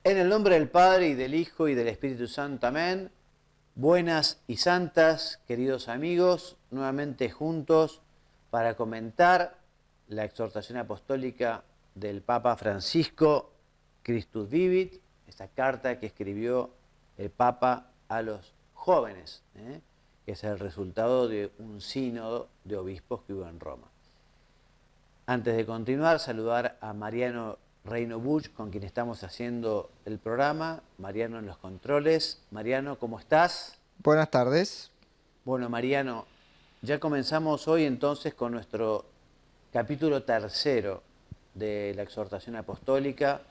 En el nombre del Padre, y del Hijo, y del Espíritu Santo. Amén. Buenas y santas, queridos amigos, nuevamente juntos para comentar la exhortación apostólica del Papa Francisco, Christus Vivit, esta carta que escribió el Papa a los jóvenes, que es el resultado de un sínodo de obispos que hubo en Roma. Antes de continuar, saludar a Mariano Reino Buch, con quien estamos haciendo el programa. Mariano en los controles. Mariano, ¿cómo estás? Buenas tardes. Bueno, Mariano, ya comenzamos hoy entonces con nuestro capítulo tercero de la exhortación apostólica.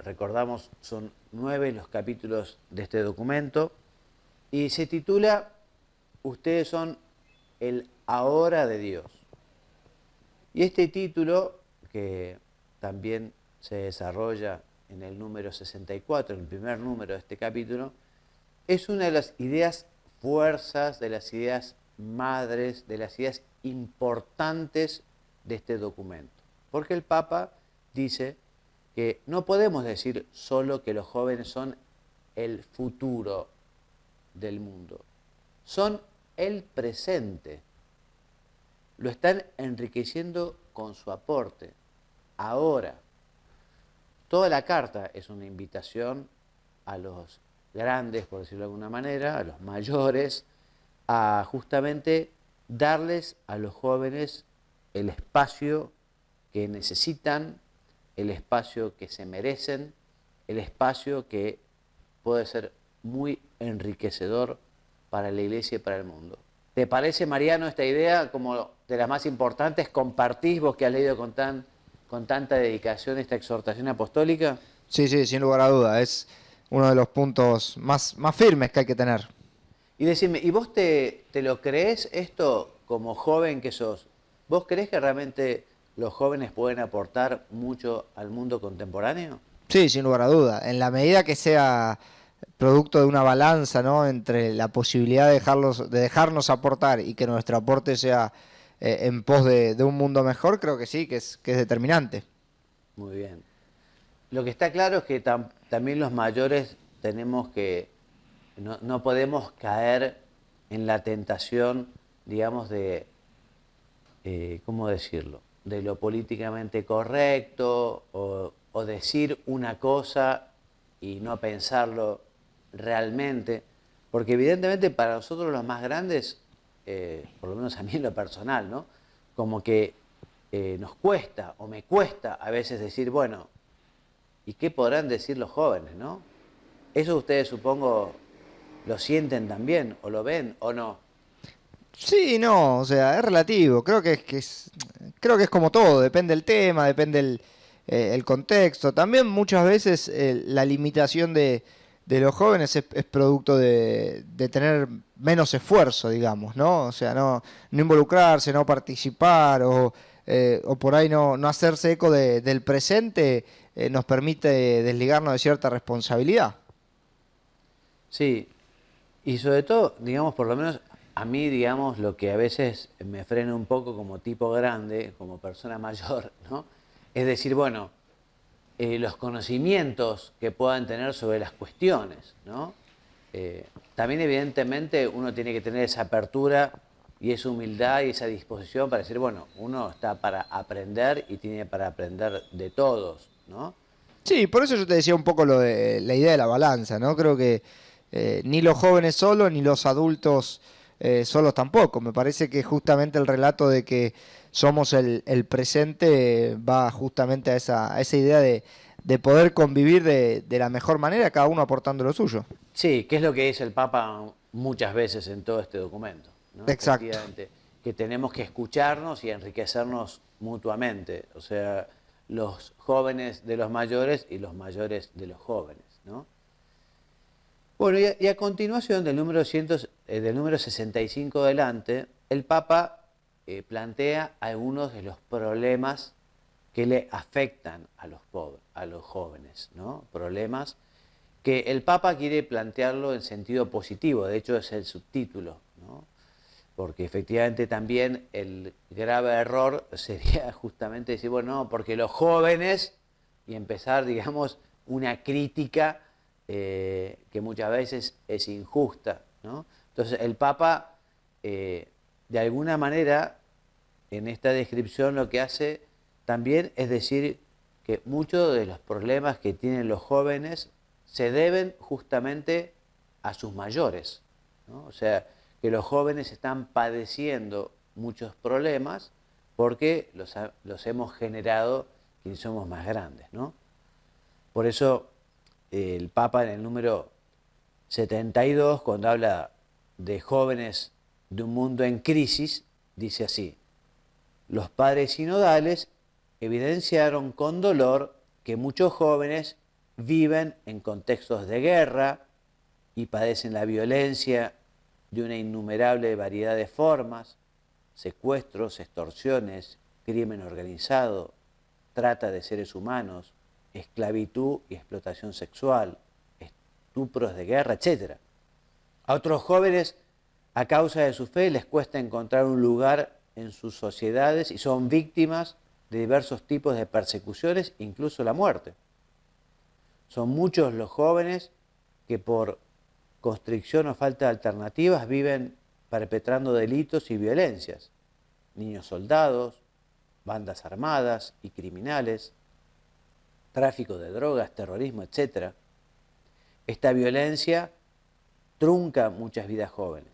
Recordamos, son 9 los capítulos de este documento y se titula Ustedes son el ahora de Dios. Y este título, que también se desarrolla en el número 64, en el primer número de este capítulo, es una de las ideas fuerzas, de las ideas madres, de las ideas importantes de este documento. Porque el Papa dice que no podemos decir solo que los jóvenes son el futuro del mundo, son el presente. Lo están enriqueciendo con su aporte. Ahora, toda la carta es una invitación a los grandes, por decirlo de alguna manera, a los mayores, a justamente darles a los jóvenes el espacio que necesitan, el espacio que se merecen, el espacio que puede ser muy enriquecedor para la Iglesia y para el mundo. ¿Te parece, Mariano, esta idea como de las más importantes? ¿Compartís vos que has leído con tanta dedicación esta exhortación apostólica? Sí, sin lugar a duda, es uno de los puntos más firmes que hay que tener. Y decime, ¿y vos te lo creés esto como joven que sos? ¿Vos creés que realmente los jóvenes pueden aportar mucho al mundo contemporáneo? Sí, sin lugar a duda. En la medida que sea producto de una balanza, ¿no?, entre la posibilidad de dejarnos aportar y que nuestro aporte sea en pos de un mundo mejor, creo que sí, que es determinante. Muy bien. Lo que está claro es que también los mayores tenemos que, no podemos caer en la tentación, digamos, de, ¿cómo decirlo?, de lo políticamente correcto o decir una cosa y no pensarlo realmente, porque evidentemente para nosotros los más grandes, por lo menos a mí en lo personal, ¿no?, como que nos cuesta o me cuesta a veces decir, bueno, ¿y qué podrán decir los jóvenes, no? Eso ustedes supongo lo sienten también, o lo ven, o no. Sí, no, o sea, es relativo. Creo que es como todo, depende del tema, depende el contexto. También muchas veces la limitación de los jóvenes es producto de tener menos esfuerzo, digamos, ¿no? O sea, no involucrarse, no participar o por ahí no hacerse eco del presente nos permite desligarnos de cierta responsabilidad. Sí, y sobre todo, digamos, por lo menos a mí, digamos, lo que a veces me frena un poco como tipo grande, como persona mayor, ¿no? Es decir, bueno, los conocimientos que puedan tener sobre las cuestiones, ¿no? También evidentemente uno tiene que tener esa apertura y esa humildad y esa disposición para decir, bueno, uno está para aprender y tiene para aprender de todos, ¿no? Sí, por eso yo te decía un poco lo de la idea de la balanza, ¿no? Creo que ni los jóvenes solos ni los adultos solos tampoco. Me parece que justamente el relato de que somos el presente va justamente a esa idea de poder convivir de la mejor manera, cada uno aportando lo suyo. Sí, que es lo que dice el Papa muchas veces en todo este documento, ¿no? Exacto. Efectivamente, que tenemos que escucharnos y enriquecernos mutuamente, o sea, los jóvenes de los mayores y los mayores de los jóvenes, ¿no? Bueno, y a continuación del número 65 adelante, el Papa plantea algunos de los problemas que le afectan a los jóvenes, ¿no? Problemas que el Papa quiere plantearlo en sentido positivo, de hecho es el subtítulo, ¿no? Porque efectivamente también el grave error sería justamente decir, bueno, no, porque los jóvenes, y empezar, digamos, una crítica que muchas veces es injusta, ¿no? Entonces el Papa, de alguna manera, en esta descripción lo que hace también es decir que muchos de los problemas que tienen los jóvenes se deben justamente a sus mayores, ¿no? O sea, que los jóvenes están padeciendo muchos problemas porque los hemos generado quienes somos más grandes, ¿no? Por eso el Papa en el número 72, cuando habla de jóvenes de un mundo en crisis, dice así: los padres sinodales evidenciaron con dolor que muchos jóvenes viven en contextos de guerra y padecen la violencia de una innumerable variedad de formas: secuestros, extorsiones, crimen organizado, trata de seres humanos, esclavitud y explotación sexual, estupros de guerra, etc. A otros jóvenes, a causa de su fe, les cuesta encontrar un lugar en sus sociedades y son víctimas de diversos tipos de persecuciones, incluso la muerte. Son muchos los jóvenes que por constricción o falta de alternativas viven perpetrando delitos y violencias: niños soldados, bandas armadas y criminales, tráfico de drogas, terrorismo, etc. Esta violencia trunca muchas vidas jóvenes.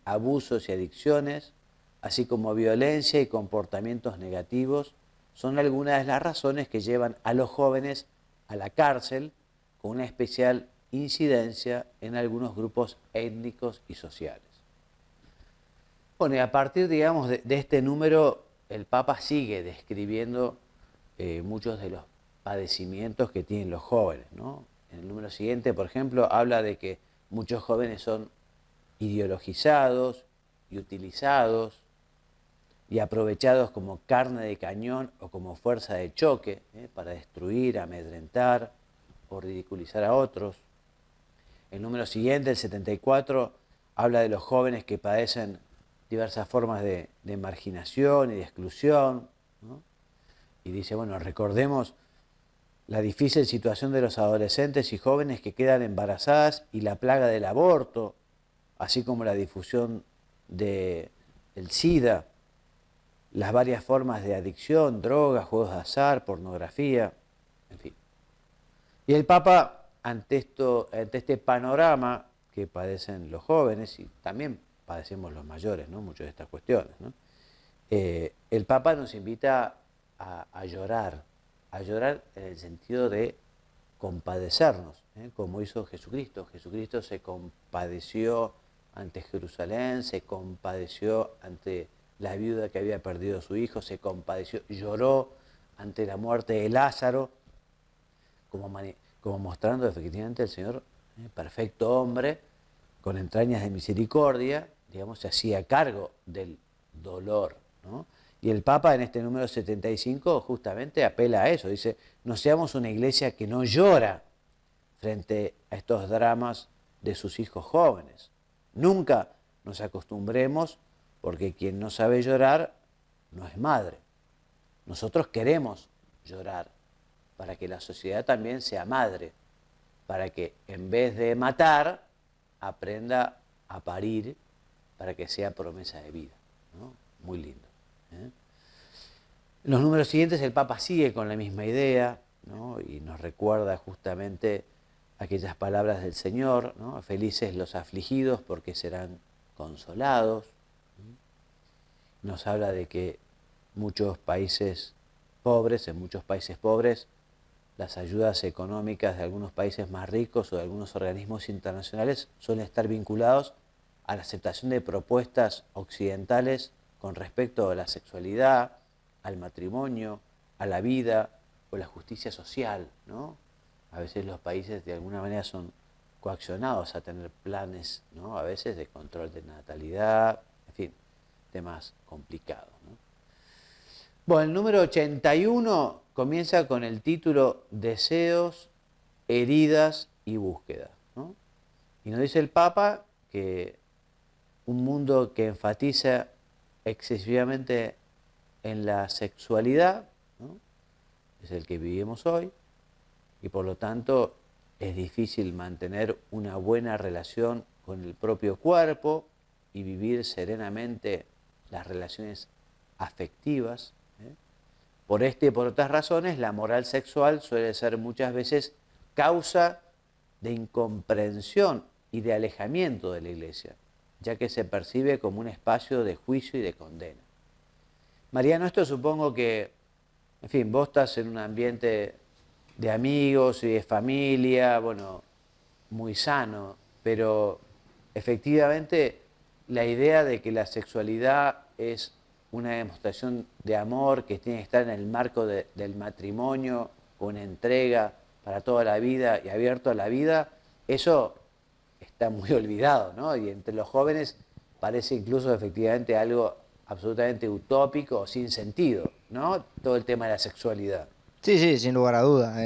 Abusos y adicciones, así como violencia y comportamientos negativos, son algunas de las razones que llevan a los jóvenes a la cárcel, con una especial incidencia en algunos grupos étnicos y sociales. Bueno, y a partir, digamos, de este número, el Papa sigue describiendo muchos de los padecimientos que tienen los jóvenes, ¿no? En el número siguiente, por ejemplo, habla de que muchos jóvenes son ideologizados y utilizados y aprovechados como carne de cañón o como fuerza de choque, para destruir, amedrentar o ridiculizar a otros. El número siguiente, el 74, habla de los jóvenes que padecen diversas formas de marginación y de exclusión, ¿no? Y dice, bueno, recordemos la difícil situación de los adolescentes y jóvenes que quedan embarazadas y la plaga del aborto, así como la difusión del SIDA, las varias formas de adicción, drogas, juegos de azar, pornografía, en fin. Y el Papa, ante este panorama que padecen los jóvenes, y también padecemos los mayores, ¿no?, muchas de estas cuestiones, ¿no?, el Papa nos invita a llorar en el sentido de compadecernos, como hizo Jesucristo. Jesucristo se compadeció ante Jerusalén, se compadeció ante la viuda que había perdido a su hijo, se compadeció, lloró ante la muerte de Lázaro, como mostrando efectivamente el Señor, perfecto hombre, con entrañas de misericordia, digamos, se hacía cargo del dolor, ¿no? Y el Papa en este número 75 justamente apela a eso, dice, no seamos una iglesia que no llora frente a estos dramas de sus hijos jóvenes. Nunca nos acostumbremos, porque quien no sabe llorar no es madre. Nosotros queremos llorar para que la sociedad también sea madre, para que en vez de matar, aprenda a parir, para que sea promesa de vida, ¿no? Muy lindo, ¿eh? En los números siguientes el Papa sigue con la misma idea, ¿no?, y nos recuerda justamente aquellas palabras del Señor, ¿no? Felices los afligidos porque serán consolados. Nos habla de que en muchos países pobres, las ayudas económicas de algunos países más ricos o de algunos organismos internacionales suelen estar vinculados a la aceptación de propuestas occidentales con respecto a la sexualidad, al matrimonio, a la vida o la justicia social, ¿no? A veces los países de alguna manera son coaccionados a tener planes, ¿no?, a veces de control de natalidad, en fin, temas complicados, ¿no? Bueno, el número 81 comienza con el título Deseos, heridas y búsqueda, ¿no? Y nos dice el Papa que un mundo que enfatiza excesivamente en la sexualidad, ¿no?, es el que vivimos hoy, y por lo tanto es difícil mantener una buena relación con el propio cuerpo y vivir serenamente las relaciones afectivas. Por este y por otras razones, la moral sexual suele ser muchas veces causa de incomprensión y de alejamiento de la Iglesia, ya que se percibe como un espacio de juicio y de condena. Mariano, esto supongo que, en fin, vos estás en un ambiente de amigos y de familia, bueno, muy sano, pero efectivamente la idea de que la sexualidad es una demostración de amor que tiene que estar en el marco del matrimonio, con entrega para toda la vida y abierto a la vida, eso está muy olvidado, ¿no? Y entre los jóvenes parece incluso efectivamente algo absolutamente utópico o sin sentido, ¿no? Todo el tema de la sexualidad. Sí, sí, sin lugar a dudas.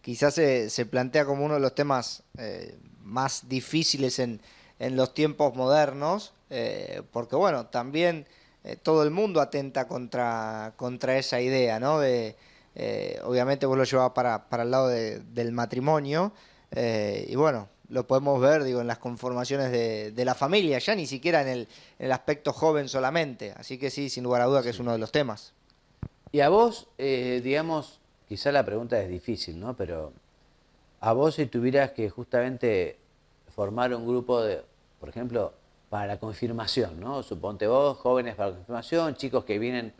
Quizás se plantea como uno de los temas más difíciles en los tiempos modernos, porque bueno, también todo el mundo atenta contra esa idea, ¿no? Obviamente vos lo llevabas para el lado del matrimonio, y bueno, lo podemos ver, digo, en las conformaciones de la familia, ya ni siquiera en el aspecto joven solamente. Así que sí, sin lugar a duda que es uno de los temas. Y a vos, digamos, quizá la pregunta es difícil, ¿no? Pero a vos si tuvieras que justamente formar un grupo de, por ejemplo, para la confirmación, ¿no? Suponte vos, jóvenes para la confirmación, chicos que vienen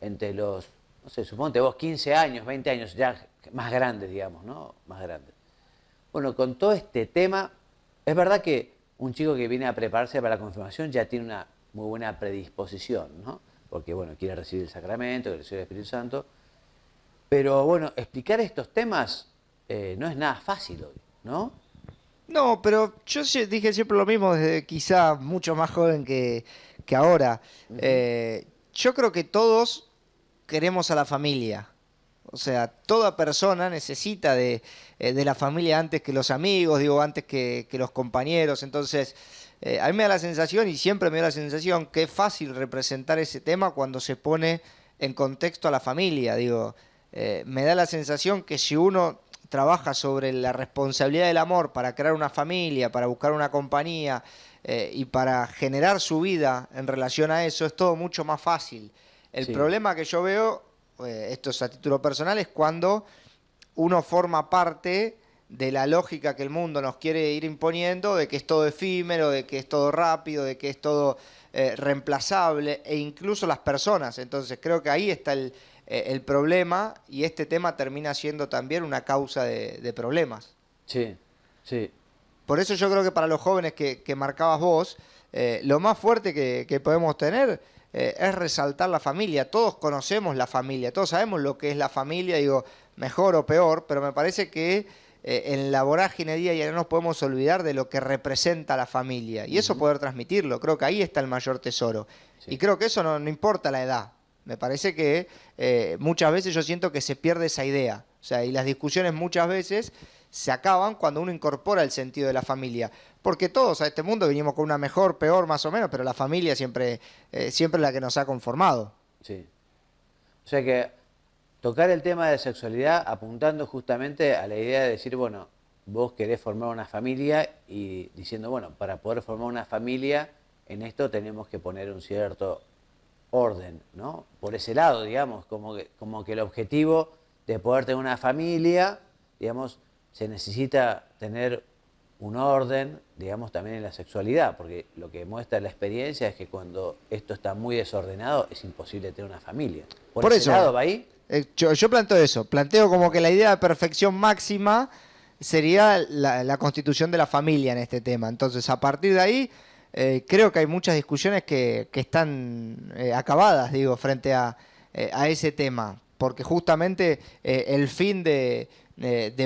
entre los, no sé, suponte vos 15 años, 20 años, ya más grandes, digamos, ¿no? Más grandes. Bueno, con todo este tema, es verdad que un chico que viene a prepararse para la confirmación ya tiene una muy buena predisposición, ¿no? Porque, bueno, quiere recibir el sacramento, quiere recibir el Espíritu Santo. Pero, bueno, explicar estos temas no es nada fácil hoy, ¿no? No, pero yo dije siempre lo mismo desde quizá mucho más joven que ahora. Ujú. Yo creo que todos queremos a la familia. O sea, toda persona necesita de la familia antes que los amigos, digo, antes que los compañeros. Entonces, a mí me da la sensación, y siempre me da la sensación, que es fácil representar ese tema cuando se pone en contexto a la familia. Digo, me da la sensación que si uno trabaja sobre la responsabilidad del amor para crear una familia, para buscar una compañía y para generar su vida en relación a eso, es todo mucho más fácil. El Sí, problema que yo veo, esto es a título personal, es cuando uno forma parte de la lógica que el mundo nos quiere ir imponiendo, de que es todo efímero, de que es todo rápido, de que es todo reemplazable, e incluso las personas. Entonces creo que ahí está el problema, y este tema termina siendo también una causa de problemas. sí, sí, Por eso yo creo que para los jóvenes que marcabas vos, lo más fuerte que podemos tener es resaltar la familia. Todos conocemos la familia, todos sabemos lo que es la familia, digo, mejor o peor, pero me parece que en la vorágine día ya no nos podemos olvidar de lo que representa la familia. Y eso ujú, poder transmitirlo, creo que ahí está el mayor tesoro. Y sí, creo que eso no importa la edad. Me parece que muchas veces yo siento que se pierde esa idea. O sea, y las discusiones muchas veces se acaban cuando uno incorpora el sentido de la familia. Porque todos a este mundo vinimos con una mejor, peor, más o menos, pero la familia siempre es la que nos ha conformado. sí. O sea que tocar el tema de sexualidad apuntando justamente a la idea de decir, bueno, vos querés formar una familia y diciendo, bueno, para poder formar una familia, en esto tenemos que poner un cierto orden, ¿no? Por ese lado, digamos, como que el objetivo de poder tener una familia, digamos, se necesita tener un orden, digamos, también en la sexualidad, porque lo que muestra la experiencia es que cuando esto está muy desordenado es imposible tener una familia. ¿Por Por ese eso, lado va ahí? yo planteo eso, planteo como que la idea de perfección máxima sería la constitución de la familia en este tema. Entonces, a partir de ahí, creo que hay muchas discusiones que están acabadas, digo, frente a ese tema. Porque justamente el fin de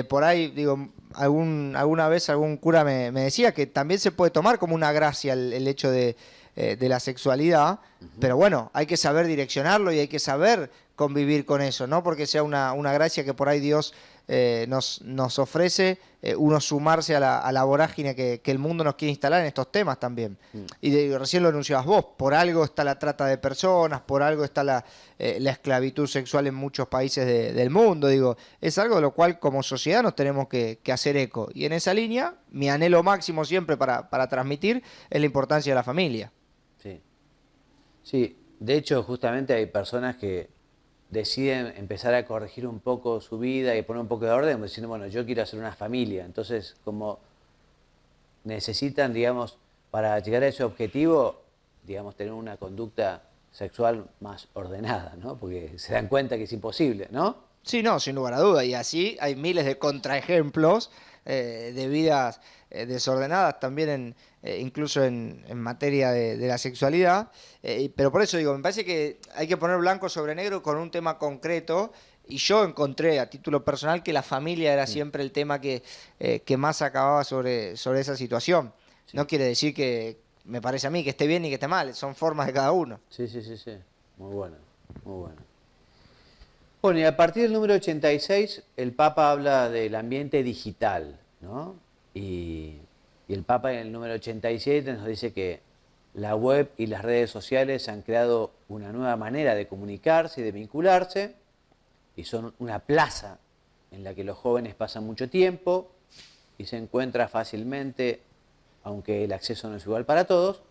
por ahí, digo, alguna vez algún cura me decía que también se puede tomar como una gracia el hecho de la sexualidad, Ujú. pero bueno, hay que saber direccionarlo y hay que saber convivir con eso, no porque sea una gracia que por ahí Dios nos ofrece uno sumarse a la vorágine que el mundo nos quiere instalar en estos temas también. Y recién lo anunciabas vos, por algo está la trata de personas, por algo está la esclavitud sexual en muchos países del mundo. Digo, es algo de lo cual como sociedad nos tenemos que hacer eco. Y en esa línea, mi anhelo máximo siempre para transmitir es la importancia de la familia. Sí. Sí, de hecho justamente hay personas que deciden empezar a corregir un poco su vida y poner un poco de orden, diciendo, bueno, yo quiero hacer una familia. Entonces, como necesitan, digamos, para llegar a ese objetivo, digamos, tener una conducta sexual más ordenada, ¿no? Porque se dan cuenta que es imposible, ¿no? Sí, no, sin lugar a duda. Y así hay miles de contraejemplos de vidas desordenadas también incluso en materia de la sexualidad. Pero por eso digo, me parece que hay que poner blanco sobre negro con un tema concreto. Y yo encontré a título personal que la familia era siempre el tema que más acababa sobre esa situación. Sí. No quiere decir que me parece a mí que esté bien ni que esté mal, son formas de cada uno. Sí, sí, sí, sí. Muy bueno, muy bueno. Bueno, y a partir del número 86, el Papa habla del ambiente digital, ¿no? Y el Papa en el número 87 nos dice que la web y las redes sociales han creado una nueva manera de comunicarse y de vincularse, y son una plaza en la que los jóvenes pasan mucho tiempo y se encuentra fácilmente, aunque el acceso no es igual para todos,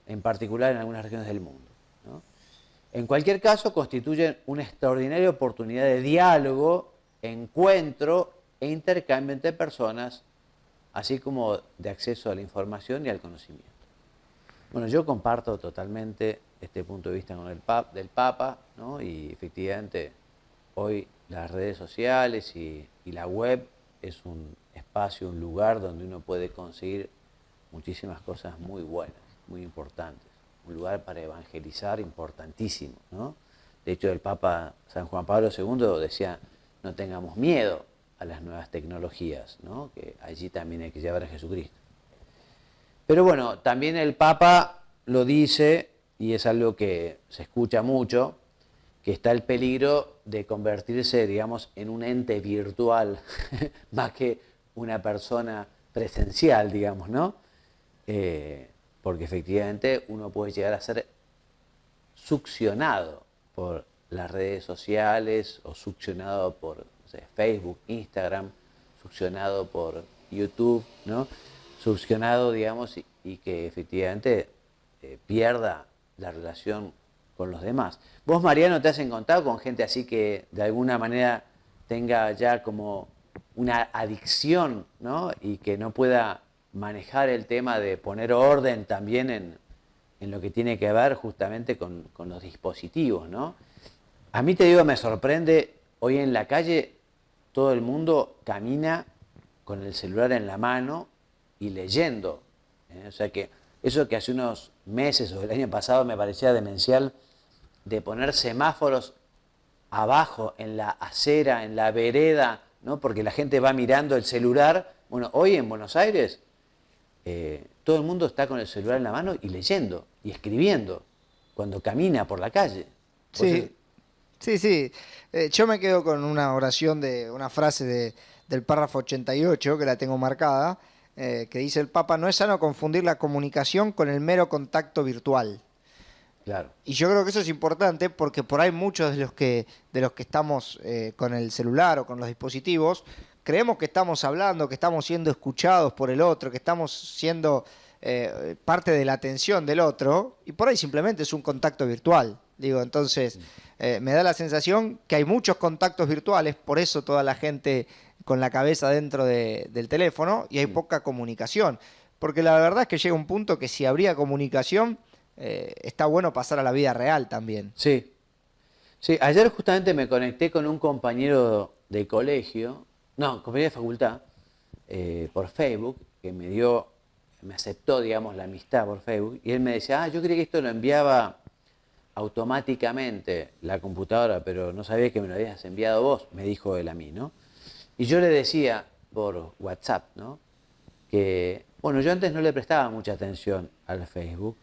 en particular en algunas regiones del mundo, ¿no? En cualquier caso, constituyen una extraordinaria oportunidad de diálogo, encuentro e intercambio entre personas, así como de acceso a la información y al conocimiento. Bueno, yo comparto totalmente este punto de vista con del Papa, ¿no? Y efectivamente hoy las redes sociales y la web es un espacio, un lugar donde uno puede conseguir muchísimas cosas muy buenas, muy importantes. Un lugar para evangelizar importantísimo, ¿no? De hecho, el Papa San Juan Pablo II decía, no tengamos miedo a las nuevas tecnologías, ¿no? Que allí también hay que llevar a Jesucristo. Pero bueno, también el Papa lo dice, y es algo que se escucha mucho, que está el peligro de convertirse, digamos, en un ente virtual, más que una persona presencial, digamos, ¿no? Porque efectivamente uno puede llegar a ser succionado por las redes sociales o succionado por, no sé, Facebook, Instagram, succionado por YouTube, ¿no? Succionado, digamos, y que efectivamente pierda la relación con los demás. ¿Vos, Mariano, te has encontrado con gente así que de alguna manera tenga ya como una adicción, ¿no? Y que no pueda manejar el tema de poner orden también en lo que tiene que ver justamente con los dispositivos, ¿no? A mí, te digo, me sorprende, hoy en la calle todo el mundo camina con el celular en la mano y leyendo, ¿eh? O sea que eso que hace unos meses o el año pasado me parecía demencial, de poner semáforos abajo en la acera, en la vereda, ¿no? Porque la gente va mirando el celular. Bueno, hoy en Buenos Aires todo el mundo está con el celular en la mano y leyendo y escribiendo cuando camina por la calle. Sí, sí. Yo me quedo con una oración una frase del párrafo 88, que la tengo marcada, que dice el Papa, no es sano confundir la comunicación con el mero contacto virtual. Claro. Y yo creo que eso es importante porque por ahí muchos de los que estamos con el celular o con los dispositivos, creemos que estamos hablando, que estamos siendo escuchados por el otro, que estamos siendo parte de la atención del otro, y por ahí simplemente es un contacto virtual. Digo, entonces me da la sensación que hay muchos contactos virtuales, por eso toda la gente con la cabeza dentro del teléfono, y hay poca comunicación. Porque la verdad es que llega un punto que si habría comunicación, está bueno pasar a la vida real también. Sí. Sí, ayer justamente me conecté con un compañero de colegio, no, compañero de facultad, por Facebook, que me aceptó, digamos, la amistad por Facebook, y él me decía, yo creí que esto lo enviaba automáticamente la computadora, pero no sabía que me lo habías enviado vos, me dijo él a mí, ¿no? Y yo le decía por WhatsApp, ¿no? Que, bueno, yo antes no le prestaba mucha atención al Facebook,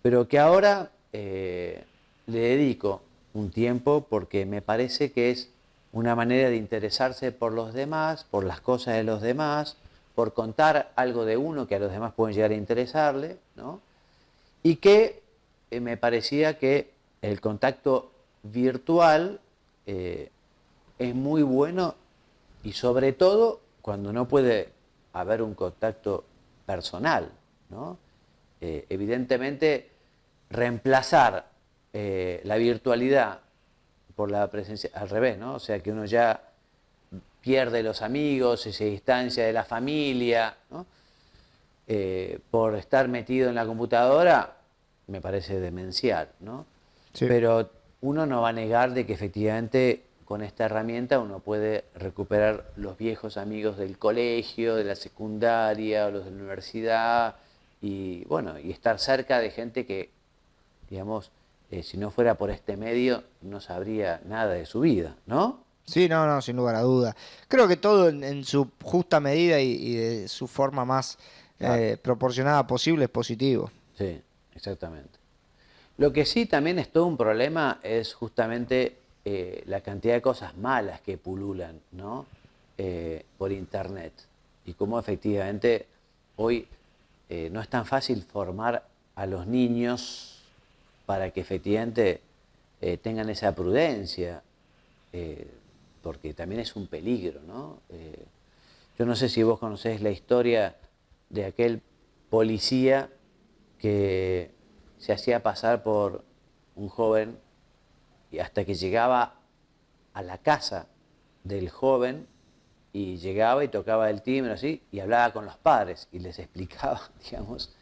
pero que ahora le dedico un tiempo porque me parece que es una manera de interesarse por los demás, por las cosas de los demás, por contar algo de uno que a los demás pueden llegar a interesarle, ¿no? Y que me parecía que el contacto virtual es muy bueno y sobre todo cuando no puede haber un contacto personal, ¿no? Evidentemente, reemplazar la virtualidad por la presencia, al revés, ¿no? O sea, que uno ya pierde los amigos y se distancia de la familia, ¿no? Por estar metido en la computadora, me parece demencial, ¿no? Sí. Pero uno no va a negar de que efectivamente con esta herramienta uno puede recuperar los viejos amigos del colegio, de la secundaria, o los de la universidad, y bueno, y estar cerca de gente que, digamos, si no fuera por este medio, no sabría nada de su vida, ¿no? Sí, no, no, sin lugar a duda. Creo que todo en su justa medida y de su forma más Claro. proporcionada posible es positivo. Sí, exactamente. Lo que sí también es todo un problema es justamente la cantidad de cosas malas que pululan, ¿no? Por internet. Y cómo efectivamente hoy no es tan fácil formar a los niños para que efectivamente tengan esa prudencia, eh, porque también es un peligro, ¿no? Yo no sé si vos conocés la historia de aquel policía que se hacía pasar por un joven y hasta que llegaba a la casa del joven y llegaba y tocaba el timbre así y hablaba con los padres y les explicaba, digamos,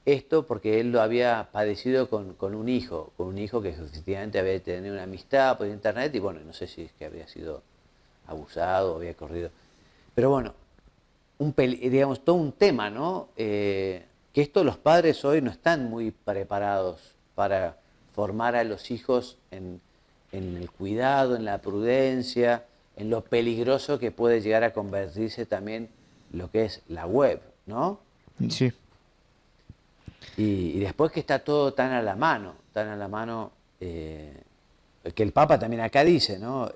esto porque él lo había padecido con un hijo que efectivamente había tenido una amistad por internet y bueno, no sé si es que había sido abusado o había corrido. Pero bueno, digamos, todo un tema, ¿no? Que esto los padres hoy no están muy preparados para formar a los hijos en el cuidado, en la prudencia, en lo peligroso que puede llegar a convertirse también lo que es la web, ¿no? Sí. Y después que está todo tan a la mano, que el Papa también acá dice, ¿no?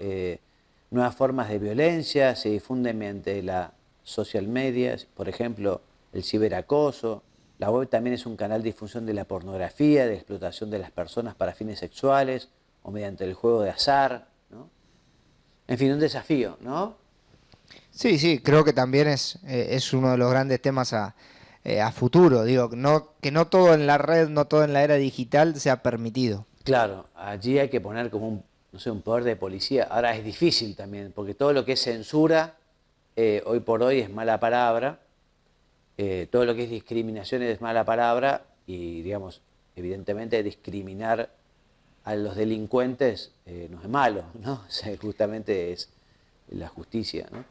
Nuevas formas de violencia se difunden mediante la social media, por ejemplo, el ciberacoso. La web también es un canal de difusión de la pornografía, de explotación de las personas para fines sexuales o mediante el juego de azar, ¿no? En fin, un desafío, ¿no? Sí, sí, creo que también es uno de los grandes temas a futuro. Digo, no, que no todo en la red, no todo en la era digital sea permitido. Claro, allí hay que poner como un, no sé, un poder de policía. Ahora es difícil también, porque todo lo que es censura, hoy por hoy es mala palabra, todo lo que es discriminación es mala palabra y, digamos, evidentemente discriminar a los delincuentes no es malo, ¿no? O sea, justamente es la justicia, ¿no?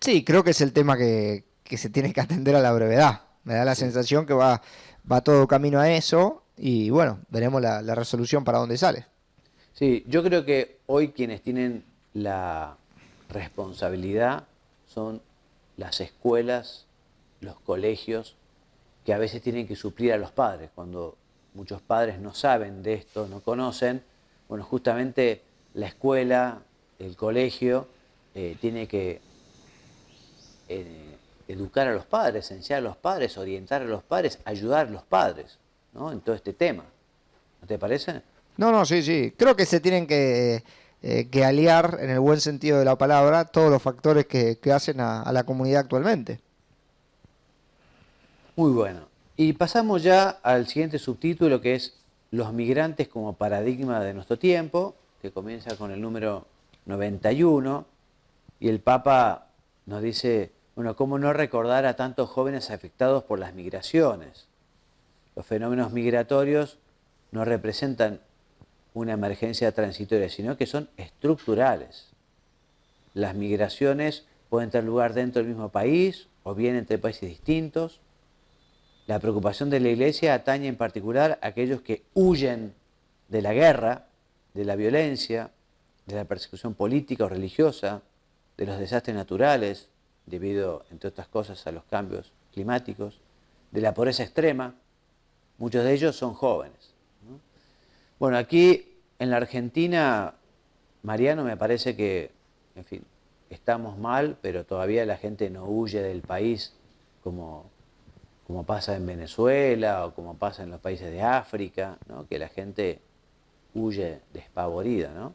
Sí, creo que es el tema que se tiene que atender a la brevedad. Me da la Sí. sensación que va todo camino a eso y bueno, veremos la resolución para dónde sale. Sí, yo creo que hoy quienes tienen la responsabilidad son las escuelas, los colegios, que a veces tienen que suplir a los padres. Cuando muchos padres no saben de esto, no conocen, bueno, justamente la escuela, el colegio, tiene que educar a los padres, enseñar a los padres, orientar a los padres, ayudar a los padres, ¿no? En todo este tema. ¿No te parece? No, no, sí, sí. Creo que se tienen que aliar, en el buen sentido de la palabra, todos los factores que hacen a la comunidad actualmente. Muy bueno. Y pasamos ya al siguiente subtítulo que es Los migrantes como paradigma de nuestro tiempo, que comienza con el número 91 y el Papa nos dice, bueno, ¿cómo no recordar a tantos jóvenes afectados por las migraciones? Los fenómenos migratorios no representan una emergencia transitoria, sino que son estructurales. Las migraciones pueden tener lugar dentro del mismo país o bien entre países distintos. La preocupación de la Iglesia atañe en particular a aquellos que huyen de la guerra, de la violencia, de la persecución política o religiosa, de los desastres naturales, debido, entre otras cosas, a los cambios climáticos, de la pobreza extrema. Muchos de ellos son jóvenes, ¿no? Bueno, aquí en la Argentina, Mariano, me parece que en fin, estamos mal, pero todavía la gente no huye del país como, como pasa en Venezuela o como pasa en los países de África, ¿no? Que la gente huye despavorida, ¿no?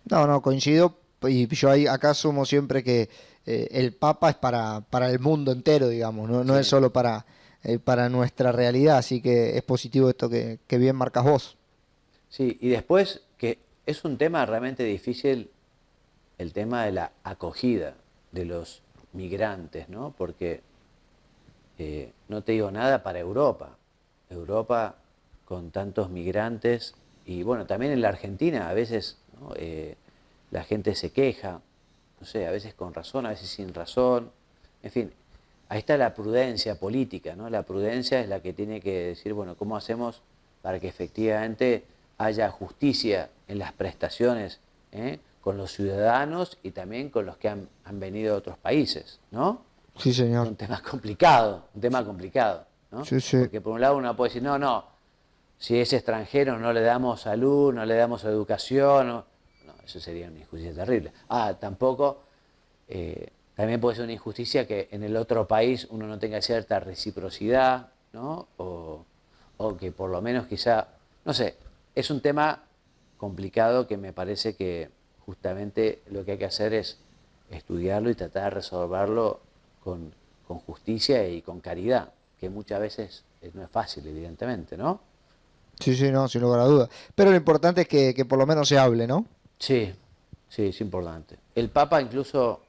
No, no, coincido. Y yo ahí acá asumo siempre que el Papa es para el mundo entero, digamos, no, no es Sí, solo para nuestra realidad, así que es positivo esto que bien marcas vos. sí, y después que es un tema realmente difícil el tema de la acogida de los migrantes, ¿no? Porque no te digo nada para Europa. Europa con tantos migrantes y bueno, también en la Argentina a veces, ¿no? La gente se queja, no sé, a veces con razón, a veces sin razón. En fin, ahí está la prudencia política, ¿no? La prudencia es la que tiene que decir, bueno, ¿cómo hacemos para que efectivamente haya justicia en las prestaciones, con los ciudadanos y también con los que han venido de otros países, ¿no? Sí, Es señor. un tema complicado, ¿no? Sí, sí. Porque por un lado uno puede decir, no, no, si es extranjero no le damos salud, no le damos educación, no, no, eso sería una injusticia terrible. Tampoco, también puede ser una injusticia que en el otro país uno no tenga cierta reciprocidad, ¿no? O que por lo menos quizá, no sé, es un tema complicado que me parece que justamente lo que hay que hacer es estudiarlo y tratar de resolverlo con, con justicia y con caridad, que muchas veces no es fácil, evidentemente, ¿no? Sí, sí, no, sin lugar a dudas. Pero lo importante es que por lo menos se hable, ¿no? Sí, sí, es importante. El Papa incluso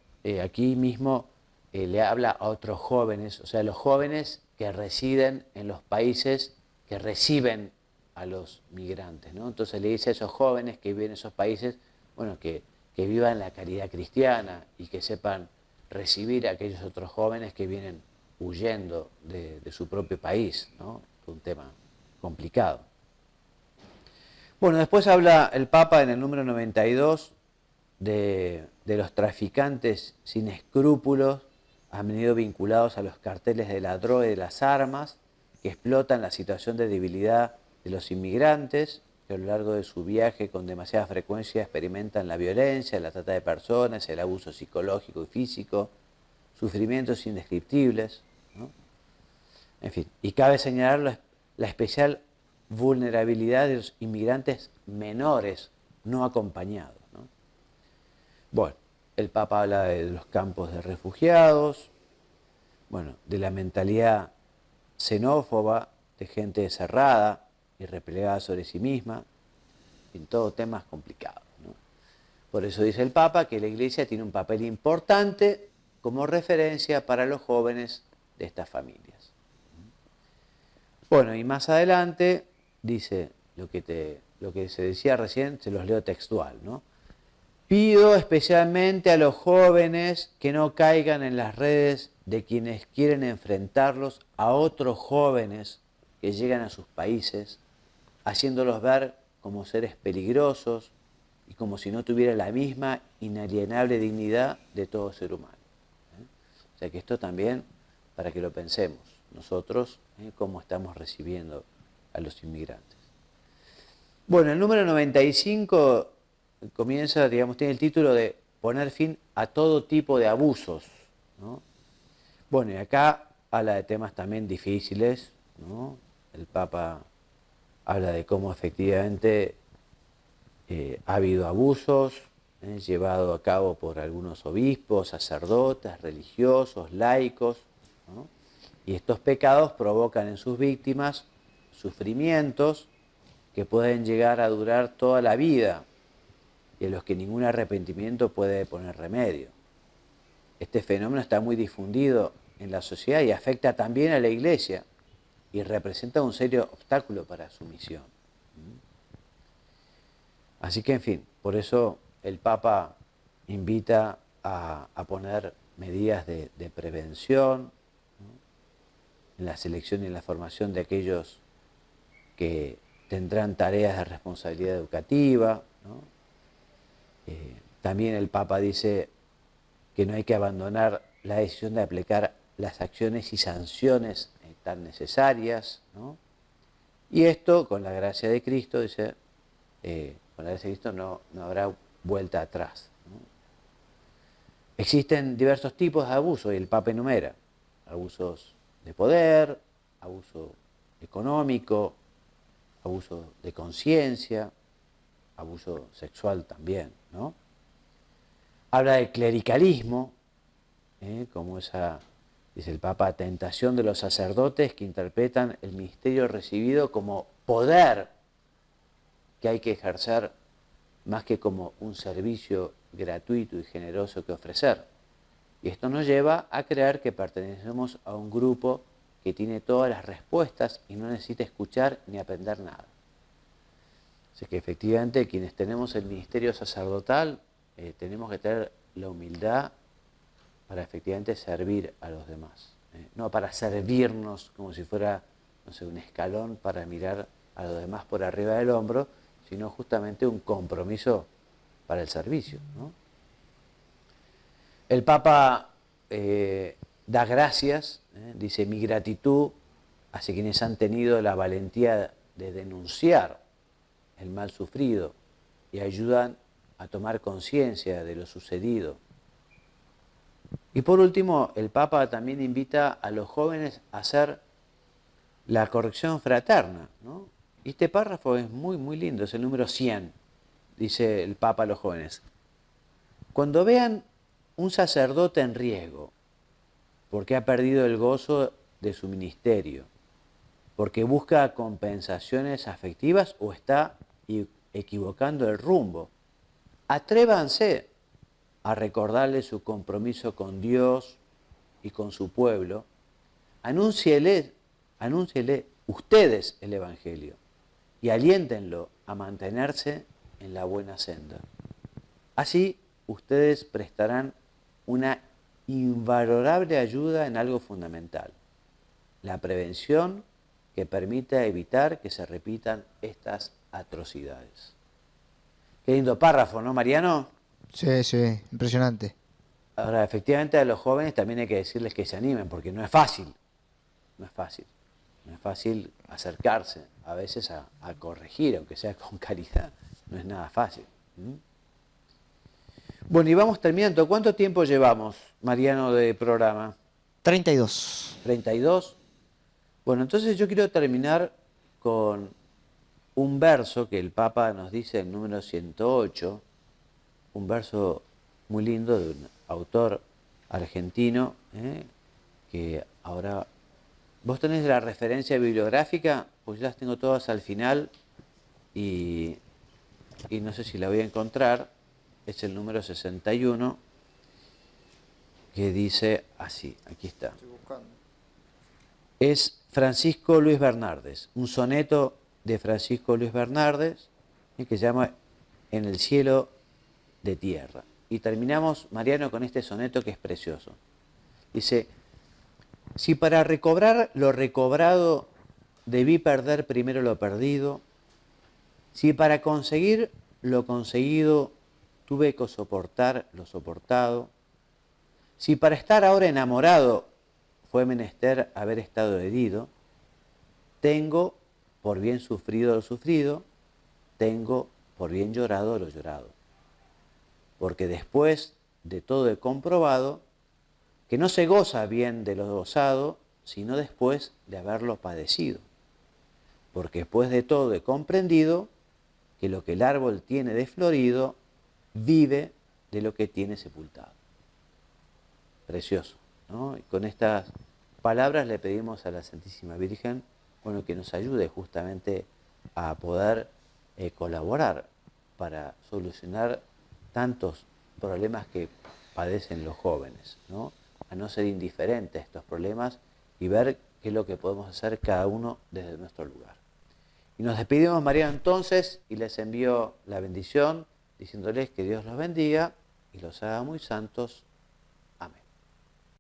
aquí mismo le habla a otros jóvenes, o sea, los jóvenes que residen en los países que reciben a los migrantes, ¿no? Entonces le dice a esos jóvenes que viven en esos países, bueno, que vivan la caridad cristiana y que sepan recibir a aquellos otros jóvenes que vienen huyendo de su propio país, ¿no? Un tema complicado. Bueno, después habla el Papa en el número 92 de los traficantes sin escrúpulos, han venido vinculados a los carteles de la droga y de las armas, que explotan la situación de debilidad de los inmigrantes, que a lo largo de su viaje con demasiada frecuencia experimentan la violencia, la trata de personas, el abuso psicológico y físico, sufrimientos indescriptibles, ¿no? En fin, y cabe señalar la especial vulnerabilidad de los inmigrantes menores no acompañados, ¿no? Bueno, el Papa habla de los campos de refugiados, bueno, de la mentalidad xenófoba, de gente cerrada y replegada sobre sí misma, en todo temas complicados, ¿no? Por eso dice el Papa que la Iglesia tiene un papel importante como referencia para los jóvenes de estas familias. Bueno, y más adelante dice lo que se decía recién, se los leo textual, ¿no? Pido especialmente a los jóvenes que no caigan en las redes de quienes quieren enfrentarlos a otros jóvenes que llegan a sus países, haciéndolos ver como seres peligrosos y como si no tuvieran la misma inalienable dignidad de todo ser humano. O sea que esto también, para que lo pensemos, nosotros, cómo estamos recibiendo a los inmigrantes. Bueno, el número 95 comienza, digamos, tiene el título de poner fin a todo tipo de abusos, ¿no? Bueno, y acá habla de temas también difíciles, ¿no? El Papa habla de cómo efectivamente ha habido abusos llevados a cabo por algunos obispos, sacerdotes, religiosos, laicos, ¿no? Y estos pecados provocan en sus víctimas sufrimientos que pueden llegar a durar toda la vida y a los que ningún arrepentimiento puede poner remedio. Este fenómeno está muy difundido en la sociedad y afecta también a la Iglesia y representa un serio obstáculo para su misión. Así que, en fin, por eso el Papa invita a poner medidas de prevención, ¿no? En la selección y en la formación de aquellos que tendrán tareas de responsabilidad educativa, ¿no? También el Papa dice que no hay que abandonar la decisión de aplicar las acciones y sanciones tan necesarias, ¿no? Y esto, con la gracia de Cristo, dice, con la gracia de Cristo no habrá vuelta atrás, ¿no? Existen diversos tipos de abuso y el Papa enumera: abusos de poder, abuso económico, abuso de conciencia, abuso sexual también, ¿no? Habla de clericalismo, como esa, dice el Papa, tentación de los sacerdotes que interpretan el ministerio recibido como poder que hay que ejercer más que como un servicio gratuito y generoso que ofrecer. Y esto nos lleva a creer que pertenecemos a un grupo que tiene todas las respuestas y no necesita escuchar ni aprender nada. Así que efectivamente quienes tenemos el ministerio sacerdotal tenemos que tener la humildad para efectivamente servir a los demás. No para servirnos como si fuera, no sé, un escalón para mirar a los demás por arriba del hombro, sino justamente un compromiso para el servicio, ¿no? El Papa da gracias, dice: mi gratitud hacia quienes han tenido la valentía de denunciar el mal sufrido y ayudan a tomar conciencia de lo sucedido. Y por último, el Papa también invita a los jóvenes a hacer la corrección fraterna, ¿no? Y este párrafo es muy lindo, es el número 100, dice el Papa a los jóvenes: cuando vean un sacerdote en riesgo, porque ha perdido el gozo de su ministerio, porque busca compensaciones afectivas o está equivocando el rumbo, atrévanse a recordarle su compromiso con Dios y con su pueblo. Anúnciele ustedes el Evangelio y aliéntenlo a mantenerse en la buena senda. Así ustedes prestarán una invalorable ayuda en algo fundamental: la prevención que permita evitar que se repitan estas atrocidades. Qué lindo párrafo, ¿no, Mariano? Sí, sí, impresionante. Ahora, efectivamente a los jóvenes también hay que decirles que se animen, porque no es fácil, no es fácil. No es fácil acercarse a veces a corregir, aunque sea con calidad, no es nada fácil. Bueno, y vamos terminando. ¿Cuánto tiempo llevamos, Mariano, de programa? 32. 32. Bueno, entonces yo quiero terminar con un verso que el Papa nos dice en el número 108, un verso muy lindo de un autor argentino, que ahora... ¿Vos tenés la referencia bibliográfica? Pues yo las tengo todas al final y no sé si la voy a encontrar. Es el número 61, que dice así, aquí está. Estoy buscando. Es Francisco Luis Bernardes, un soneto de Francisco Luis Bernardes, que se llama En el cielo de tierra. Y terminamos, Mariano, con este soneto que es precioso. Dice: si para recobrar lo recobrado debí perder primero lo perdido, si para conseguir lo conseguido tuve que soportar lo soportado, si para estar ahora enamorado fue menester haber estado herido, tengo por bien sufrido lo sufrido, tengo por bien llorado lo llorado. Porque después de todo he comprobado que no se goza bien de lo gozado, sino después de haberlo padecido. Porque después de todo he comprendido que lo que el árbol tiene de florido, vive de lo que tiene sepultado. Precioso, ¿no? Y con estas palabras le pedimos a la Santísima Virgen, bueno, que nos ayude justamente a poder colaborar para solucionar tantos problemas que padecen los jóvenes, ¿no? A no ser indiferentes a estos problemas y ver qué es lo que podemos hacer cada uno desde nuestro lugar. Y nos despedimos, María, entonces, y les envío la bendición, diciéndoles que Dios los bendiga y los haga muy santos.